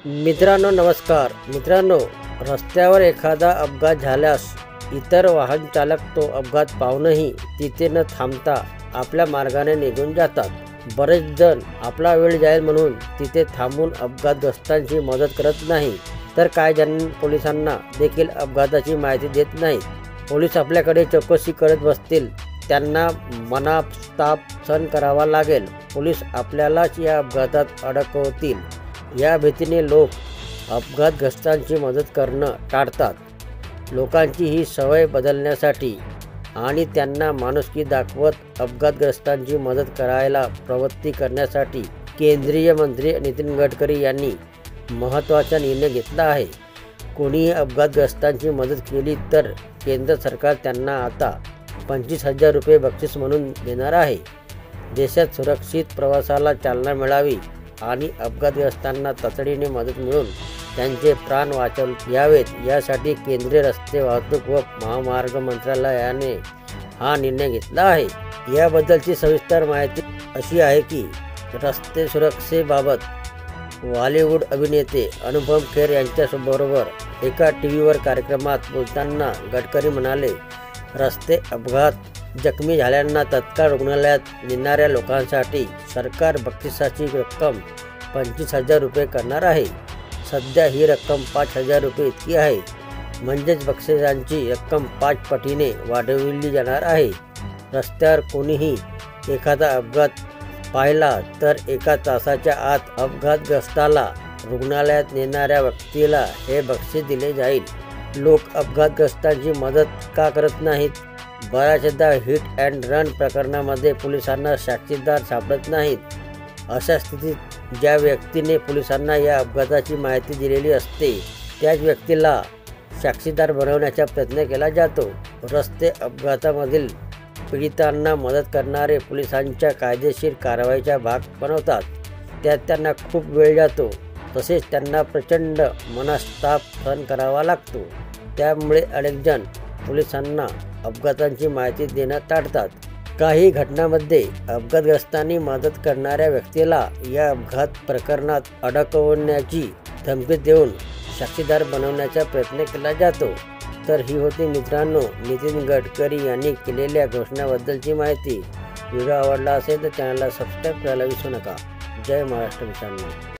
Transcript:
मित्रांनो नमस्कार. मित्रांनो, रस्त्यावर एखादा अपघात झाल्यास इतर वाहन चालक तो अपघात पाहूनही तिथे न थांबता आपल्या मार्गाने निघून जातात. बरेच जण आपला वेळ जाईल म्हणून तिथे थांबून अपघातग्रस्तांची मदत करत नाही, तर काही जण पोलिसांना देखील अपघाताची माहिती देत नाहीत. पोलीस आपल्याकडे चौकशी करत बसतील, त्यांना मनस्ताप सहन करावा लागेल. पोलीस आपल्यालाच या अपघातात अडकवतील या भीतीने लोक अपघातग्रस्तांची मदत करणं टाळतात. लोकांची ही सवय बदलण्यासाठी आणि त्यांना माणुसकी दाखवत अपघातग्रस्तांची मदत करायला प्रवृत्त करण्यासाठी केंद्रीय मंत्री नितीन गडकरी यांनी महत्त्वाचा निर्णय घेतला आहे. कोणीही अपघातग्रस्तांची मदत केली तर केंद्र सरकार त्यांना आता 25,000 रुपये बक्षीस म्हणून देणार आहे. देशात सुरक्षित प्रवासाला चालना मिळावी आणि अपघातग्रस्तांना तातडीने मदत मिळून त्यांचे प्राण वाचवता यावेत यासाठी केंद्रीय रस्ते वाहतूक व महामार्ग मंत्रालयाने हा निर्णय घेतला आहे. याबद्दलची सविस्तर माहिती अशी आहे की रस्ते सुरक्षेबाबत बॉलिवूड अभिनेते अनुपम खेर यांच्याबरोबर एका टीव्हीवर कार्यक्रमात बोलताना गडकरी म्हणाले, रस्ते अपघात जखमी झाल्यांना तत्काळ रुग्णालयात नेणाऱ्या लोकांसाठी सरकार बक्षिसाची रक्कम 25,000 रुपये करणार आहे. सध्या ही रक्कम 5,000 रुपये इतकी आहे. म्हणजेच बक्षिसांची रक्कम 5 पटीने वाढवली जाणार आहे. रस्त्यावर कोणीही एखादा अपघात पाहिला तर 1 तासाच्या आत अपघातग्रस्ताला रुग्णालयात नेणाऱ्या व्यक्तीला हे बक्षीस दिले जाईल. लोक अपघातग्रस्तांची मदत का करत नाहीत? बऱ्याचदा हिट अँड रन प्रकरणामध्ये पोलिसांना साक्षीदार सापडत नाहीत. अशा स्थितीत ज्या व्यक्तीने पोलिसांना या अपघाताची माहिती दिलेली असते त्याच व्यक्तीला साक्षीदार बनवण्याचा प्रयत्न केला जातो. रस्ते अपघातामधील पीडितांना मदत करणारे पोलिसांच्या कायदेशीर कारवाईचा भाग बनवतात. त्यात त्यांना खूप वेळ जातो, तसेच त्यांना प्रचंड मनस्ताप सहन करावा लागतो. त्यामुळे अनेक जण पोलिसांना अपघातांची माहिती देणं टाळतात. काही घटनांमध्ये अपघातग्रस्तांनी मदत करणाऱ्या व्यक्तीला या अपघात प्रकरणात अडकवण्याची धमकी देऊन साक्षीदार बनवण्याचा प्रयत्न केला जातो. तर ही होती मित्रांनो नितीन गडकरी यांनी केलेल्या घोषणाबद्दलची माहिती. व्हिडिओ आवडला असेल तर चॅनलला सबस्क्राईब करायला विसरू नका. जय महाराष्ट्र मित्रांनो.